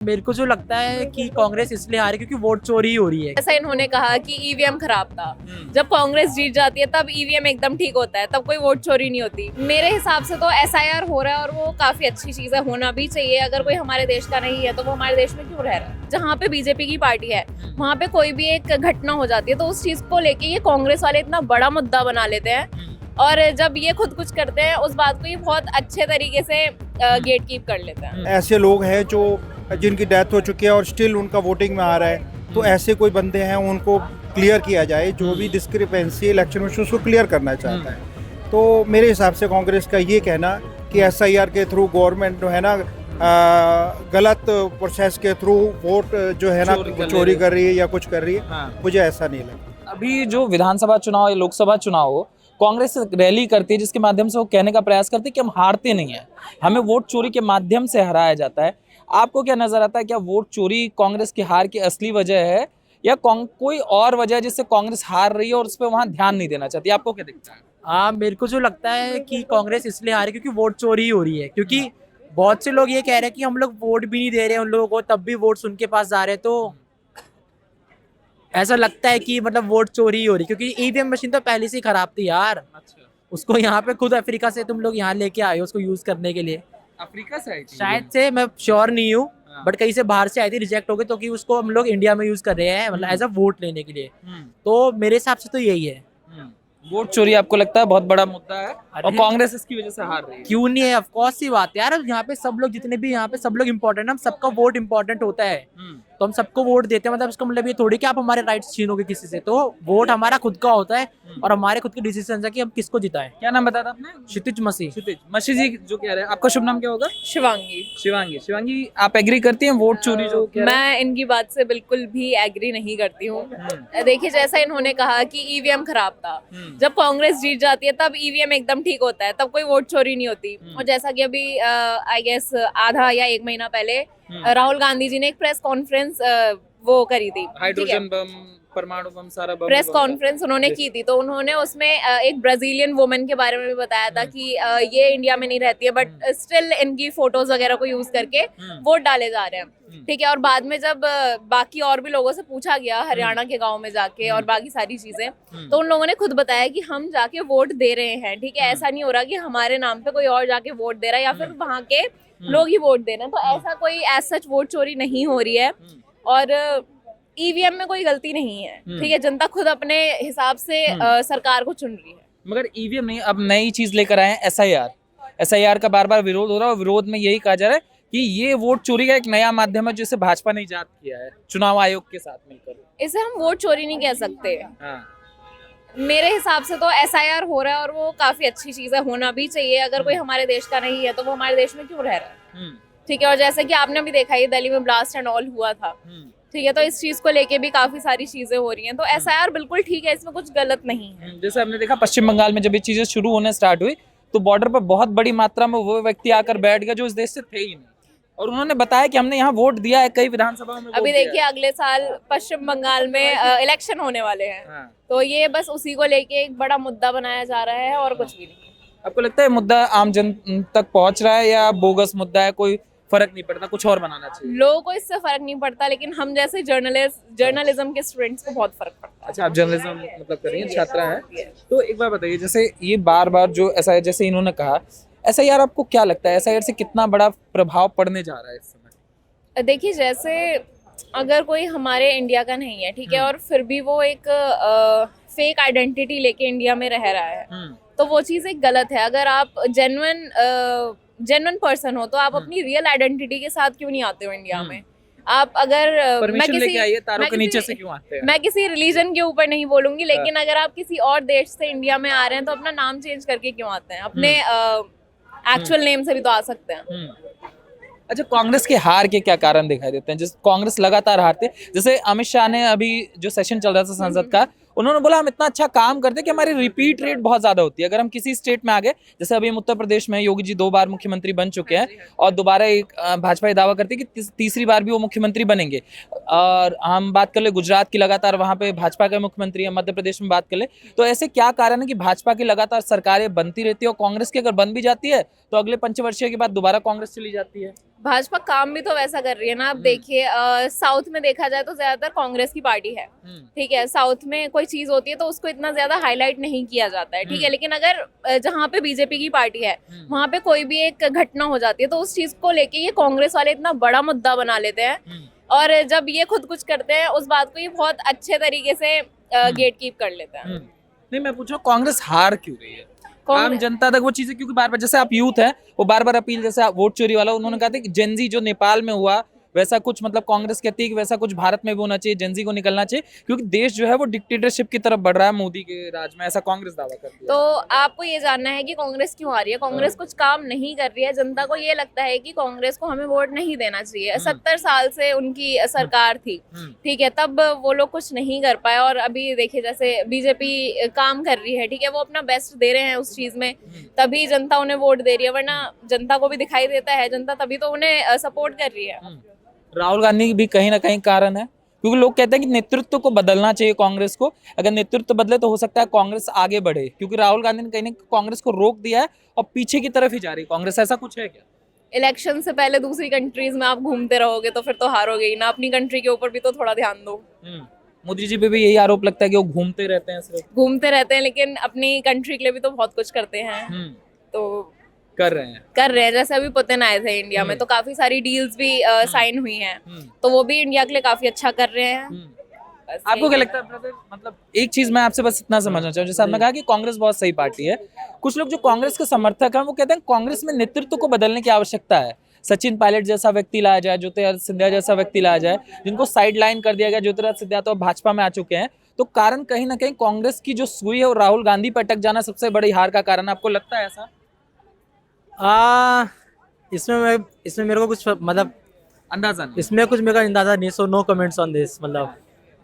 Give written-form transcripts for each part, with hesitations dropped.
मेरे को जो लगता है कि कांग्रेस इसलिए हारी क्योंकि वोट चोरी हो रही है। ऐसा इन्होंने कहा कि ईवीएम खराब था। जब कांग्रेस जीत जाती है तब ईवीएम एकदम ठीक होता है, तब कोई वोट चोरी नहीं होती। मेरे हिसाब से तो एसआईआर हो रहा है और वो काफी अच्छी चीज है, होना भी चाहिए। अगर कोई हमारे देश का नहीं है तो वो हमारे देश में क्यों रह रहा है? जहाँ पे बीजेपी की पार्टी है वहाँ पे कोई भी एक घटना हो जाती है तो उस चीज को लेके ये कांग्रेस वाले इतना बड़ा मुद्दा बना लेते हैं, और जब ये खुद कुछ करते हैं उस बात को ये बहुत अच्छे तरीके से गेट कीप कर लेते हैं। ऐसे लोग हैं जो जिनकी डेथ हो चुकी है और स्टिल उनका वोटिंग में आ रहा है, तो ऐसे कोई बंदे हैं उनको क्लियर किया जाए। जो भी डिस्क्रिपेंसी इलेक्शन में उसको क्लियर करना चाहता है। तो मेरे हिसाब से कांग्रेस का ये कहना कि एसआईआर के थ्रू गवर्नमेंट जो है ना गलत प्रोसेस के थ्रू वोट जो है ना चोरी कर रही है या कुछ कर रही है, मुझे ऐसा नहीं लगता। अभी जो विधानसभा चुनाव या लोकसभा चुनाव हो, कांग्रेस रैली करती है जिसके माध्यम से वो कहने का प्रयास करती है कि हम हारते नहीं हैं, हमें वोट चोरी के माध्यम से हराया जाता है। आपको क्या नजर आता है, क्या वोट चोरी कांग्रेस की हार की असली वजह है या कोई और वजह है जिससे कांग्रेस हार रही है और उस पर वहां ध्यान नहीं देना चाहती? आपको क्या दिखता है? हाँ, मेरे को जो लगता है कि कांग्रेस इसलिए हारी क्योंकि वोट चोरी हो रही है। क्योंकि बहुत से लोग ये कह रहे हैं कि हम लोग वोट भी नहीं दे रहे हैं उन लोगों को, तब भी वोट्स उनके पास जा रहे हैं। तो ऐसा लगता है कि मतलब वोट चोरी हो रही है क्योंकि ईवीएम मशीन तो पहले से ही खराब थी यार। उसको यहाँ पे खुद अफ्रीका से तुम लोग यहाँ लेके आए हो उसको यूज करने के लिए। अफ्रीका से आई थी शायद से, मैं श्योर नहीं हूँ, बट कहीं से बाहर से आई थी, रिजेक्ट हो गई, तो कि उसको हम लोग इंडिया में यूज कर रहे हैं मतलब एज अ वोट लेने के लिए। तो मेरे हिसाब से तो यही है। वोट चोरी आपको लगता है बहुत बड़ा मुद्दा है और कांग्रेस इसकी वजह से हार रही है? क्यों नहीं है, ऑफ कोर्स सी बात है यार। यहाँ पे सब लोग जितने भी यहाँ पे सब लोग इम्पोर्टेंट है, हम सबका वोट इम्पोर्टेंट होता है। तो हम सबको वोट देते हैं, मतलब इसका मतलब ये थोड़ी कि आप हमारे राइट्स छीनोगे किसी से। तो वोट हमारा खुद का होता है और हमारे खुद के डिसीजन है कि हम किसको जिताएं। क्या नाम बताया था आपने? क्षितिज मसीह। क्षितिज मसीह जी जो कह रहे हैं, आपका शुभ नाम क्या होगा? शिवांगी। शिवांगी, आप एग्री करती हैं वोट चोरी जो कह रहे हैं? मैं इनकी बात से बिल्कुल भी एग्री नहीं करती हूँ। देखिए, जैसा इन्होंने कहा कि ईवीएम खराब था। जब कांग्रेस जीत जाती है तब ईवीएम एकदम ठीक होता है, तब कोई वोट चोरी नहीं होती। और जैसा कि अभी आई गेस आधा या एक महीना पहले राहुल गांधी जी ने एक प्रेस कॉन्फ्रेंस वो करी थी, हाइड्रोजन बम, परमाणु बम, सारा बम प्रेस कॉन्फ्रेंस उन्होंने की थी। तो उन्होंने उसमें एक ब्राजीलियन वुमेन के बारे में भी बताया था कि ये इंडिया में नहीं रहती है, बट स्टिल इनकी फोटोज वगैरह को यूज करके वोट डाले जा रहे हैं। ठीक है, और बाद में जब बाकी और भी लोगों से पूछा गया हरियाणा के गांव में जाके और बाकी सारी चीजें, तो उन लोगों ने खुद बताया कि हम जाके वोट दे रहे हैं। ठीक है, ऐसा नहीं हो रहा कि हमारे नाम पे कोई और जाके वोट दे रहा है या फिर वहाँ के लोग ही वोट दे रहे हैं। तो ऐसा कोई एज सच वोट चोरी नहीं हो रही है और ईवीएम में कोई गलती नहीं है। ठीक है, जनता खुद अपने हिसाब से सरकार को चुन रही है। मगर ईवीएम नहीं, अब नई चीज लेकर आए हैं एसआईआर का बार बार विरोध हो रहा है और विरोध में यही कहा जा रहा है कि ये वोट चोरी का एक नया माध्यम है जिसे भाजपा ने इजाद किया है चुनाव आयोग के साथ मिलकर। इसे हम वोट चोरी नहीं कह सकते। मेरे हिसाब से तो एसआईआर हो रहा है और वो काफी अच्छी चीज है, होना भी चाहिए। अगर कोई हमारे देश का नहीं है तो वो हमारे देश में क्यों रह रहा है? ठीक है, और जैसे कि आपने भी देखा, ये दिल्ली में ब्लास्ट एंड ऑल हुआ था। ठीक है, तो इस चीज को लेके भी काफी सारी चीजें हो रही हैं। तो एसआईआर बिल्कुल ठीक है, इसमें कुछ गलत नहीं है। जैसे हमने देखा पश्चिम बंगाल में जब ये चीजें शुरू होने स्टार्ट हुई तो बॉर्डर पर बहुत बड़ी मात्रा में वो व्यक्ति आकर बैठ गया जो इस देश से थे ही नहीं, और उन्होंने बताया कि हमने यहाँ वोट दिया है, कई विधानसभा में। अभी देखिए, अगले साल पश्चिम बंगाल में इलेक्शन होने वाले हैं। तो ये बस उसी को लेके एक बड़ा मुद्दा बनाया जा रहा है और कुछ भी नहीं। आपको लगता है मुद्दा आम जन तक पहुंच रहा है या बोगस मुद्दा है, कोई फर्क नहीं पड़ता, कुछ और बनाना चाहिए? लोगों को इससे फर्क नहीं पड़ता, लेकिन हम जैसे जर्नलिज्म के स्टूडेंट्स को बहुत फर्क पड़ता है। अच्छा, आप जर्नलिज्म मतलब कर रही हैं, छात्रा हैं, तो एक बार बताइए, जैसे ये बार बार जो ऐसा है, जैसे इन्होंने कहा एसआईआर, आपको क्या लगता है एसआईआर से कितना बड़ा प्रभाव पड़ने जा रहा है इस समय? देखिए, जैसे अगर कोई हमारे इंडिया का नहीं है, ठीक है, और फिर भी वो एक फेक आइडेंटिटी लेके इंडिया में रह रहा है, तो वो चीज़ एक गलत है। अगर आप जेन्युइन पर्सन हो तो आप अपनी रियल आइडेंटिटी के साथ क्यों नहीं आते हो इंडिया में? आप अगर मैं किसी रिलीजन के ऊपर नहीं बोलूंगी, लेकिन अगर आप किसी और देश से इंडिया में आ रहे हैं तो अपना नाम चेंज करके क्यों आते हैं? अपने एक्चुअल नेम से भी तो आ सकते हैं। अच्छा, कांग्रेस के हार के क्या कारण दिखाई देते हैं? जिस कांग्रेस लगातार हारते, जैसे अमित शाह ने अभी जो सेशन चल रहा था संसद का, उन्होंने बोला हम इतना अच्छा काम करते हैं कि हमारी रिपीट रेट बहुत ज्यादा होती है। अगर हम किसी स्टेट में आ गए, जैसे अभी हम उत्तर प्रदेश में योगी जी 2 बार मुख्यमंत्री बन चुके हैं और दोबारा एक भाजपा ये दावा करती है कि तीसरी बार भी वो मुख्यमंत्री बनेंगे। और हम बात कर ले गुजरात की, लगातार वहां पे भाजपा के मुख्यमंत्री है। मध्य प्रदेश में बात कर ले, तो ऐसे क्या कारण है कि भाजपा की लगातार सरकारें बनती रहती है और कांग्रेस की अगर बन भी जाती है तो अगले पंचवर्षीय के बाद दोबारा कांग्रेस चली जाती है? भाजपा काम भी तो वैसा कर रही है ना। आप देखिए साउथ में देखा जाए तो ज्यादातर कांग्रेस की पार्टी है, ठीक है। साउथ में कोई चीज होती है तो उसको इतना ज्यादा हाईलाइट नहीं किया जाता है, ठीक है। लेकिन अगर जहाँ पे बीजेपी की पार्टी है वहाँ पे कोई भी एक घटना हो जाती है तो उस चीज को लेके ये कांग्रेस वाले इतना बड़ा मुद्दा बना लेते हैं, और जब ये खुद कुछ करते हैं उस बात को ये बहुत अच्छे तरीके से गेट कीप कर लेते हैं। नहीं, मैं पूछ रहा हूँ कांग्रेस हार क्यों रही है? आम कांग्रेस- जनता तक वो चीजें, क्योंकि बार बार, जैसे आप यूथ है, वो बार बार अपील, जैसे आप वोट चोरी वाला, उन्होंने कहा था कि जेनजी जो नेपाल में हुआ वैसा कुछ, मतलब कांग्रेस कहती है कि वैसा कुछ भारत में भी होना चाहिए, जेनजी को निकलना चाहिए, क्योंकि देश जो है वो डिक्टेटरशिप की तरफ बढ़ रहा है मोदी के राज में, ऐसा कांग्रेस दावा करती है। तो आपको ये जानना है कि कांग्रेस क्यों आ रही है। कांग्रेस कुछ काम नहीं कर रही है। जनता को ये लगता है कि कांग्रेस को हमें वोट नहीं देना चाहिए। 70 साल से उनकी सरकार थी, ठीक है, तब वो लोग कुछ नहीं कर पाए। और अभी देखिए जैसे बीजेपी काम कर रही है, ठीक है, वो अपना बेस्ट दे रहे हैं उस चीज में, तभी जनता उन्हें वोट दे रही है। वरना जनता को भी दिखाई देता है, जनता तभी तो उन्हें सपोर्ट कर रही है। राहुल गांधी भी कहीं ना कहीं कारण है, क्योंकि लोग कहते हैं कि नेतृत्व को बदलना चाहिए कांग्रेस को। अगर नेतृत्व बदले तो हो सकता है कांग्रेस आगे बढ़े, क्योंकि राहुल गांधी ने कहीं ना कहीं कांग्रेस को रोक दिया है और पीछे की तरफ ही जा रही है कांग्रेस। ऐसा कुछ है क्या? इलेक्शन से पहले दूसरी कंट्रीज में आप घूमते रहोगे तो फिर तो हारोगे ही ना। अपनी कंट्री के ऊपर भी तो थोड़ा ध्यान दो। मोदी जी पे भी यही आरोप लगता है कि वो घूमते रहते हैं, सिर्फ घूमते रहते हैं लेकिन अपनी कंट्री के लिए भी तो बहुत कुछ करते हैं। तो कर रहे हैं। जैसे अभी पुतिन आए थे इंडिया में तो काफी सारी डील्स भी साइन हुई हैं, तो वो भी इंडिया के लिए काफी अच्छा कर रहे हैं। बस आपको यही क्या लगता है ब्रदर? मतलब एक चीज मैं आपसे बस इतना समझना चाहूँ, जैसे आपने कहा कि कांग्रेस बहुत सही पार्टी है, कुछ लोग जो कांग्रेस के समर्थक हैं वो कहते हैं कांग्रेस में नेतृत्व को बदलने की आवश्यकता है। सचिन पायलट जैसा व्यक्ति लाया जाए, ज्योतिरादित्य सिंधिया जैसा व्यक्ति लाया जाए, जिनको साइड लाइन कर दिया गया। ज्योतिरादित्य सिंधिया तो भाजपा में आ चुके हैं, तो कारण कहीं ना कहीं कांग्रेस की जो सुई है और राहुल गांधी पर अटक जाना सबसे बड़ी हार का कारण, आपको लगता है ऐसा? इसमें मेरे को कुछ मतलब अंदाजा नहीं। इसमें कुछ मेरा अंदाजा नहीं, so no comments on this. मतलब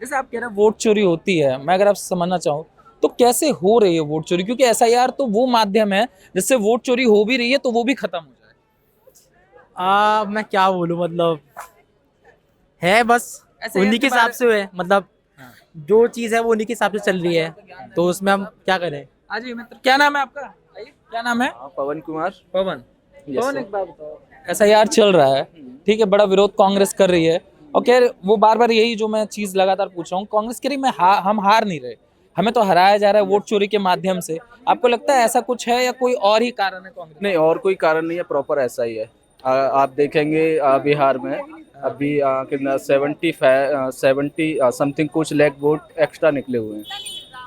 जैसे आप कह रहे हैं वोट चोरी होती है, मैं अगर आपसे समझना चाहूँ तो कैसे हो रही है वोट चोरी? क्योंकि एसआईआर तो वो माध्यम है जिससे वोट चोरी हो भी रही है तो वो भी खत्म हो जाए। मैं क्या बोलूँ, मतलब है बस ऐसे उन्हीं के ऐसे हिसाब से है। मतलब हाँ। जो चीज़ है वो उन्हीं के हिसाब से चल रही है, तो उसमें हम क्या करें। आज ये मित्र, क्या नाम है आपका? आइए, क्या नाम है? पवन कुमार। पवन। Yes, पवन, sir. एक बात बताओ, एसआईआर चल रहा है, ठीक है, बड़ा विरोध कांग्रेस कर रही है और कह रहे, वो बार बार यही जो मैं चीज लगातार पूछ रहा हूँ, कांग्रेस कह रही हम हार नहीं रहे, हमें तो हराया जा रहा है वोट चोरी के माध्यम से। आपको लगता है ऐसा कुछ है या कोई और ही कारण है कांग्रेस? नहीं, और कोई कारण नहीं है, प्रॉपर ऐसा ही है। आप देखेंगे बिहार में अभी कितना 70 समथिंग कुछ लाख वोट एक्स्ट्रा निकले हुए हैं।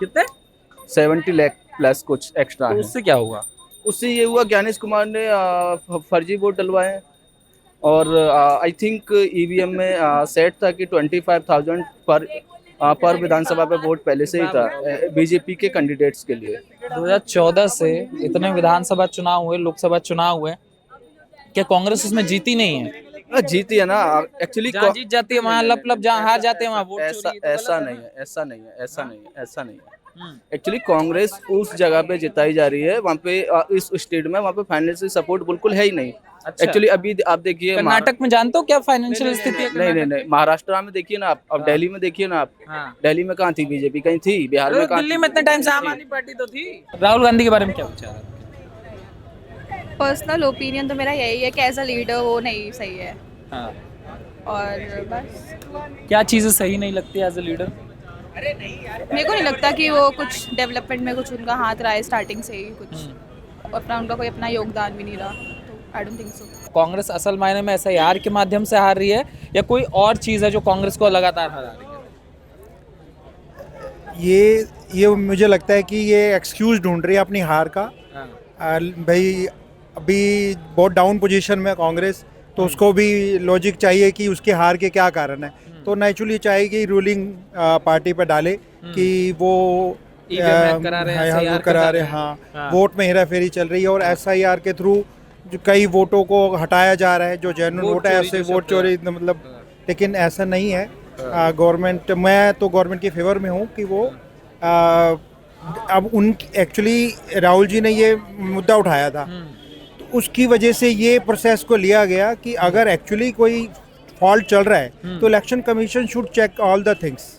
कितने? 70 लाख प्लस कुछ एक्स्ट्रा तो है। उससे क्या हुआ? उससे ये हुआ ज्ञानेश कुमार ने फर्जी वोट डलवाए हैं, और आई थिंक ईवीएम में सेट था कि 25,000 पर विधानसभा पे वोट पहले से ही था बीजेपी के कैंडिडेट्स के लिए। 2014 से इतने विधानसभा चुनाव हुए, लोकसभा चुनाव हुए, क्या कांग्रेस उसमें जीती नहीं है? जीती है ना एक्चुअली। जहाँ जीत जाती है वहाँ लप जहाँ हार जाते हैं वहाँ वोट ऐसा चोरी। ऐसा नहीं है, ऐसा नहीं है, ऐसा नहीं है, ऐसा नहीं है। एक्चुअली कांग्रेस उस जगह पे जिताई जा रही है, वहाँ पे इस स्टेट में वहाँ पे फाइनेंशियल सपोर्ट बिल्कुल है ही नहीं। अच्छा। एक्चुअली अभी आप देखिए कर्नाटक में जानते हो क्या फाइनेंशियल स्थिति है? नहीं नहीं नहीं, महाराष्ट्र में देखिए ना आप, अब दिल्ली में देखिए ना आप। हाँ। दिल्ली में कहाँ थी बीजेपी? कहीं थी? बिहार में कहाँ दिल्ली थी? में इतने टाइम से आम आदमी पार्टी तो थी। राहुल गांधी के बारे में क्या विचार है? पर्सनल ओपिनियन तो मेरा यही है कि एज अ लीडर वो नहीं सही है, हाँ। और बस क्या चीजें सही नहीं लगती एज ए लीडर? मेरे को नहीं लगता कि वो कुछ डेवलपमेंट में कुछ उनका हाथ रहा है स्टार्टिंग से ही कुछ अपना, उनका कोई अपना योगदान भी नहीं रहा, तो I don't think so. Congress असल मायने में एसआईआर के माध्यम से हार रही है या कोई और चीज है जो कांग्रेस को लगातार हरा रही है? ये मुझे लगता है कि ये एक्सक्यूज ढूंढ रही है अपनी हार का। भाई अभी बहुत डाउन पोजीशन में कांग्रेस, तो उसको भी लॉजिक चाहिए कि उसके हार के क्या कारण है, तो नेचुरली चाहेगी रूलिंग पार्टी पे डाले कि वो करा रहे हैं, SIR करा रहे, हाँ। हाँ वोट में हेराफेरी चल रही है, और एसआईआर के थ्रू जो कई वोटों को हटाया जा रहा है, जो जेन्युइन वोट है ऐसे वोट चोरी, मतलब लेकिन ऐसा नहीं है। गवर्नमेंट, मैं तो गवर्नमेंट के फेवर में हूँ कि वो अब उन एक्चुअली राहुल जी ने ये मुद्दा उठाया था, तो उसकी वजह से ये प्रोसेस को लिया गया कि अगर एक्चुअली कोई फॉल्ट चल रहा है तो election commission should check all the things,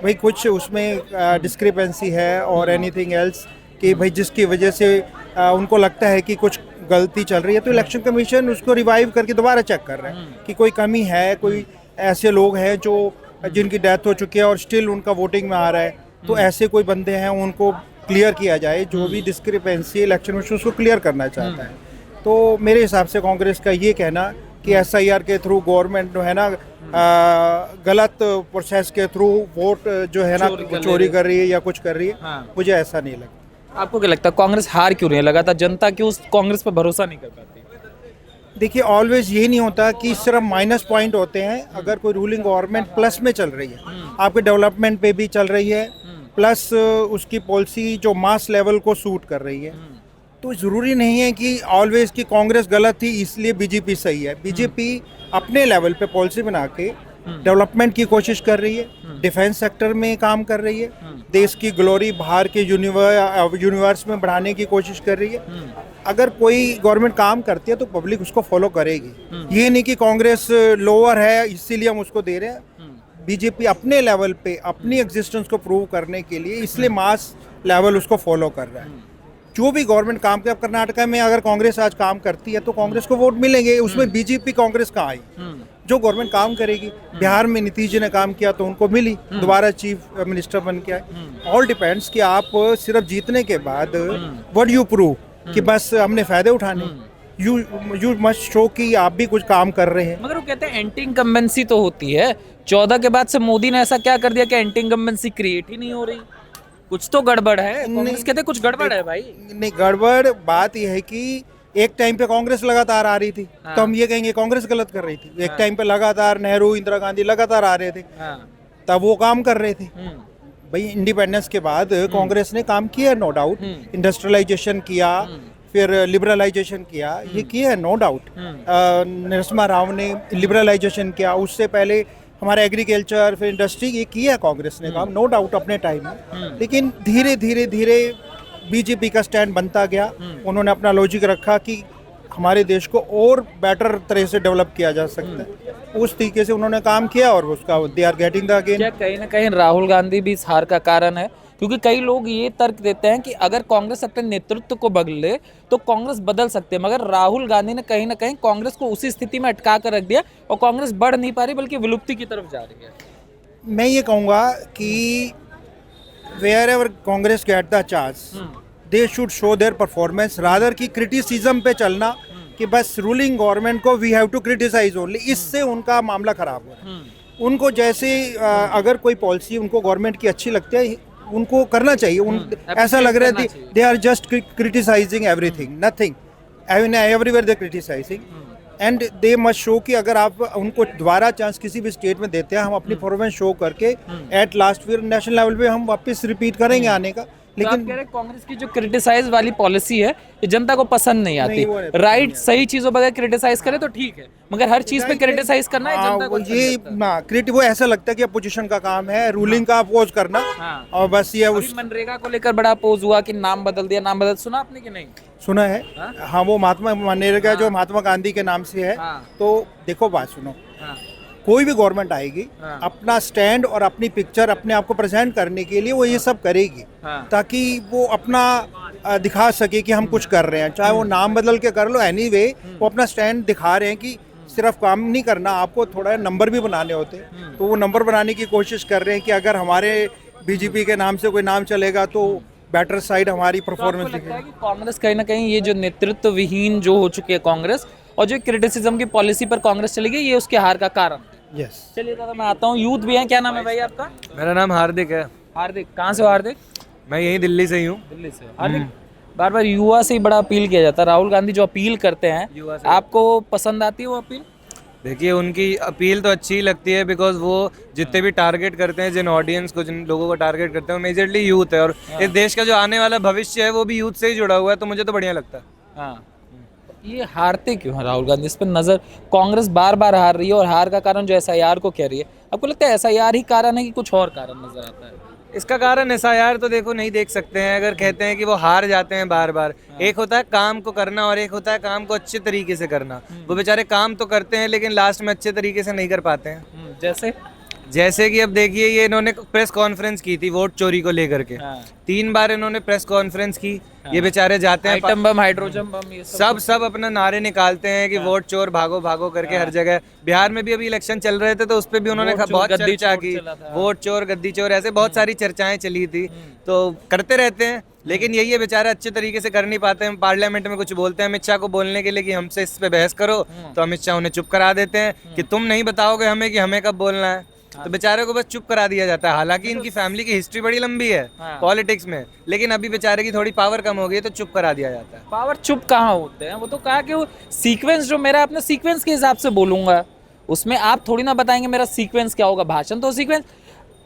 भाई कुछ उसमें डिस्क्रिपेंसी है और एनीथिंग एल्स कि भाई जिसकी वजह से उनको लगता है कि कुछ गलती चल रही है, तो इलेक्शन कमीशन उसको रिवाइव करके दोबारा चेक कर रहा है कि कोई कमी है, कोई ऐसे लोग हैं जो जिनकी डेथ हो चुकी है और स्टिल उनका वोटिंग में आ रहा है, तो ऐसे कोई बंदे हैं उनको क्लियर किया जाए, जो भी डिस्क्रिपेंसी इलेक्शन में उसको क्लियर करना चाहता है। तो मेरे हिसाब से कांग्रेस का ये कहना कि SIR के थ्रू गवर्नमेंट जो है ना गलत प्रोसेस के थ्रू वोट जो है ना चोरी कर रही है या कुछ कर रही है, मुझे ऐसा नहीं लगता। आपको क्या लगता है कांग्रेस हार क्यों रही है लगातार? जनता क्यों उस कांग्रेस पर भरोसा नहीं कर पाती? देखिए ऑलवेज ये नहीं होता कि सिर्फ माइनस पॉइंट होते हैं। अगर कोई रूलिंग गवर्नमेंट प्लस में चल रही है, आपके डेवलपमेंट पे भी चल रही है, प्लस उसकी पॉलिसी जो मास लेवल को सूट कर रही है, तो ज़रूरी नहीं है कि ऑलवेज की कांग्रेस गलत थी इसलिए बीजेपी सही है। बीजेपी अपने लेवल पे पॉलिसी बना के डेवलपमेंट की कोशिश कर रही है, डिफेंस सेक्टर में काम कर रही है, देश की ग्लोरी बाहर के यूनिवर्स में बढ़ाने की कोशिश कर रही है। अगर कोई गवर्नमेंट काम करती है तो पब्लिक उसको फॉलो करेगी। ये नहीं कि कांग्रेस लोअर है इसीलिए हम उसको दे रहे हैं। बीजेपी अपने लेवल पे अपनी एग्जिस्टेंस को प्रूव करने के लिए इसलिए मास लेवल उसको फॉलो कर रहा है। जो भी गवर्नमेंट काम किया, कर्नाटका में अगर कांग्रेस आज काम करती है तो कांग्रेस को वोट मिलेंगे, उसमें बीजेपी कांग्रेस कहाँ आई? जो गवर्नमेंट काम करेगी, बिहार में नीतीश जी ने काम किया तो उनको मिली, दोबारा चीफ मिनिस्टर बन के आए। ऑल डिपेंड्स कि आप सिर्फ जीतने के बाद व्हाट यू प्रूव कि बस हमने फायदे उठाने, यू मस्ट शो कि आप भी कुछ काम कर रहे हैं। मगर वो कहते हैं एंटी इनकम्बेंसी तो होती है। 14 के बाद से मोदी ने ऐसा क्या कर दिया कि एंटी इनकम्बेंसी क्रिएट ही नहीं हो रही? कुछ तो गड़बड़ है। कांग्रेस कहते हैं कुछ गड़बड़ है भाई। नहीं, गड़बड़ बात यह है कि एक टाइम पे कांग्रेस लगातार आ रही थी, तो हम ये कहेंगे कांग्रेस गलत कर रही थी। एक टाइम पे लगातार नेहरू, इंदिरा गांधी लगातार आ रहे थे, तब वो काम कर रहे थे। भाई इंडिपेंडेंस के बाद कांग्रेस ने काम किया, नो डाउट, इंडस्ट्रियलाइजेशन किया, फिर लिबरलाइजेशन किया, ये किया है नो डाउट। नरसिम्हा राव ने लिबरलाइजेशन किया, उससे पहले हमारा एग्रीकल्चर फिर इंडस्ट्री, ये किया कांग्रेस ने काम नो डाउट अपने टाइम में। लेकिन धीरे धीरे धीरे बीजेपी का स्टैंड बनता गया। उन्होंने अपना लॉजिक रखा कि हमारे देश को और बेटर तरह से डेवलप किया जा सकता है, उस तरीके से उन्होंने काम किया और उसका they are getting the gain. क्या कहीं ना कहीं राहुल गांधी भी इस हार का कारण है? क्योंकि कई लोग ये तर्क देते हैं कि अगर कांग्रेस अपने नेतृत्व को बदले तो कांग्रेस बदल सकते हैं, मगर राहुल गांधी ने कहीं ना कहीं कांग्रेस को उसी स्थिति में अटका कर रख दिया और कांग्रेस बढ़ नहीं पा रही बल्कि विलुप्ति की तरफ जा रही है। मैं ये कहूँगा कि wherever Congress get the chance they should show their performance rather की क्रिटिसिज्म पे चलना कि बस रूलिंग गवर्नमेंट को we have to criticise only, इससे उनका मामला खराब हो रहा है। उनको जैसे अगर कोई पॉलिसी उनको गवर्नमेंट की अच्छी लगती है उनको करना चाहिए। ऐसा लग रहा है they are just criticising everything, nothing, everywhere they criticising, and they must show कि अगर आप उनको दोबारा चांस किसी भी स्टेट में देते हैं, हम अपनी परफॉर्मेंस शो करके एट लास्ट फिर नेशनल लेवल पे हम वापस रिपीट करेंगे आने का। लेकिन कह रहे कांग्रेस की जो क्रिटिसाइज वाली पॉलिसी है ये जनता को पसंद नहीं आती। राइट, सही चीजों पर क्रिटिसाइज करे तो ठीक है, मगर हर चीज पे क्रिटिसाइज करना है जनता को ये वो ऐसा लगता है कि अपोजिशन का काम है रूलिंग का अपोज करना, और बस ये उस मनरेगा को लेकर बड़ा अपोज हुआ कि नाम बदल दिया, नाम बदल, सुना आपने कि नहीं? सुना है। हाँ, वो महात्मा मनरेगा जो महात्मा गांधी के नाम से है। तो देखो बात सुनो, कोई भी गवर्नमेंट आएगी अपना स्टैंड और अपनी पिक्चर अपने आप को प्रेजेंट करने के लिए वो ये सब करेगी ताकि वो अपना दिखा सके कि हम कुछ कर रहे हैं, चाहे वो नाम बदल के कर लो, एनीवे वो अपना स्टैंड दिखा रहे हैं कि सिर्फ काम नहीं करना, आपको थोड़ा नंबर भी बनाने होते हैं। तो वो नंबर बनाने की कोशिश कर रहे हैं कि अगर हमारे बीजेपी के नाम से कोई नाम चलेगा तो बेटर साइड हमारी परफॉर्मेंस दिखेगी। कांग्रेस कहीं ना कहीं ये जो नेतृत्व विहीन जो हो चुकी है कांग्रेस और जो क्रिटिसिज्म की पॉलिसी पर कांग्रेस चली गई, ये उसके हार का कारण है। यस। चलिए दादा मैं आता हूँ, यूथ भी हैं, क्या नाम है भाई आपका? मेरा नाम हार्दिक है। हार्दिक, कहाँ से हो हार्दिक? मैं यहीं दिल्ली से ही हूँ। दिल्ली से। हार्दिक, बार बार युवा से ही बड़ा अपील किया जाता है, राहुल गांधी जो अपील करते हैं आपको पसंद आती है वो अपील? देखिए उनकी अपील तो अच्छी ही लगती है, बिकॉज वो जितने भी टारगेट करते हैं, जिन ऑडियंस को, जिन लोगों को टारगेट करते हैं, वो मेजरली यूथ है, और इस देश का जो आने वाला भविष्य है वो भी यूथ से ही जुड़ा हुआ है, तो मुझे तो बढ़िया लगता है। हाँ, ये हारते क्यों हैं राहुल गांधी? इस पर नजर, कांग्रेस बार बार हार रही है और हार का कारण जो SIR को कह रही है, आपको लगता है SIR ही कारण है कि कुछ और कारण नजर आता है? इसका कारण ऐसा यार, तो देखो नहीं देख सकते हैं। अगर कहते हैं कि वो हार जाते हैं बार बार, एक होता है काम को करना और एक होता है काम को अच्छे तरीके से करना। वो बेचारे काम तो करते हैं लेकिन लास्ट में अच्छे तरीके से नहीं कर पाते हैं। जैसे कि अब देखिए, ये इन्होंने प्रेस कॉन्फ्रेंस की थी वोट चोरी को लेकर के, 3 बार इन्होंने प्रेस कॉन्फ्रेंस की। ये बेचारे जाते हैं, आइटम बम, हाइड्रोजन बम, ये सब अपना नारे निकालते हैं कि वोट चोर भागो भागो करके हर जगह। बिहार में भी अभी इलेक्शन चल रहे थे तो उस पर भी उन्होंने वोट चोर, बहुत गद्दी चर्चा चोर की, चला था। वोट चोर गद्दी चोर, ऐसे बहुत सारी चर्चाएं चली थी। तो करते रहते हैं, लेकिन यही है बेचारे अच्छे तरीके से कर नहीं पाते हैं। पार्लियामेंट में कुछ बोलते हैं अमित शाह को बोलने के लिए कि हमसे इस पे बहस करो, तो अमित शाह उन्हें चुप करा देते हैं कि तुम नहीं बताओगे हमें कि हमें कब बोलना है। तो बेचारे को बस चुप करा दिया जाता है। हालांकि इनकी फैमिली की हिस्ट्री बड़ी लंबी है पॉलिटिक्स में, लेकिन अभी बेचारे की थोड़ी पावर कम हो गई है तो चुप करा दिया जाता है। पावर चुप कहाँ होते हैं, वो तो कहा कि वो सीक्वेंस जो मेरा अपने सीक्वेंस के हिसाब से बोलूंगा, उसमें आप थोड़ी ना बताएंगे मेरा सीक्वेंस क्या होगा। भाषण तो सीक्वेंस,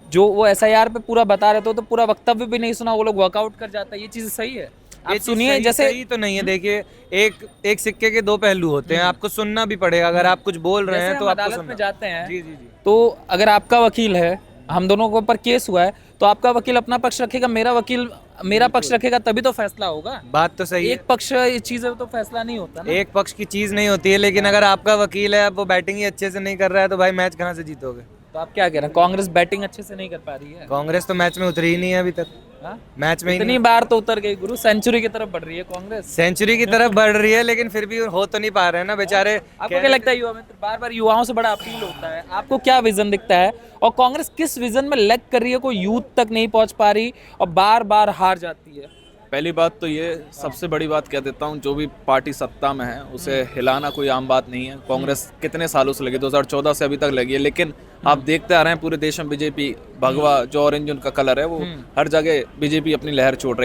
जो वो SIR पे पूरा बता रहे थे तो पूरा वक्तव्य भी नहीं सुना, वो लोग वर्कआउट कर जाता है। ये चीज सही है? आप सुनिए, जैसे सही तो नहीं है। देखिए, एक सिक्के के 2 पहलू होते हैं, आपको सुनना भी पड़ेगा। अगर आप कुछ बोल रहे हैं तो आपको अदालत सुनना। में जाते हैं, जी जी जी। तो अगर आपका वकील है, हम दोनों के ऊपर केस हुआ है, तो आपका वकील अपना पक्ष रखेगा, मेरा वकील मेरा पक्ष रखेगा, तभी तो फैसला होगा। बात तो सही है। एक पक्ष ये चीज है तो फैसला नहीं होता ना। एक पक्ष की चीज नहीं होती है, लेकिन अगर आपका वकील है, अब वो बैटिंग ही अच्छे से नहीं कर रहा है, तो भाई मैच कहाँ से जीतोगे? तो आप क्या कह रहे हैं, कांग्रेस बैटिंग अच्छे से नहीं कर पा रही है? कांग्रेस तो मैच में उतरी ही नहीं है अभी तक। हाँ? मैच में ही इतनी बार तो उतर गई गुरु, सेंचुरी की तरफ बढ़ रही है कांग्रेस। सेंचुरी की तरफ बढ़ रही है, लेकिन फिर भी हो तो नहीं पा रहे हैं ना बेचारे। आपको क्या लगता है, युवा मित्र, बार बार युवाओं से बड़ा अपील होता है, आपको क्या विजन दिखता है और कांग्रेस किस विजन में लैग कर रही है, कोई यूथ तक नहीं पहुंच पा रही और बार बार हार जाती है? पहली बात तो ये सबसे बड़ी बात कह देता हूँ, जो भी पार्टी सत्ता में है उसे हिलाना कोई आम बात नहीं है। कांग्रेस कितने सालों से लगी, 2014 से अभी तक लगी है, लेकिन आप देखते आ रहे हैं पूरे देश में बीजेपी भगवा, जो ऑरेंज उनका कलर है, वो हर जगह बीजेपी अपनी लहर छोड़ रही है।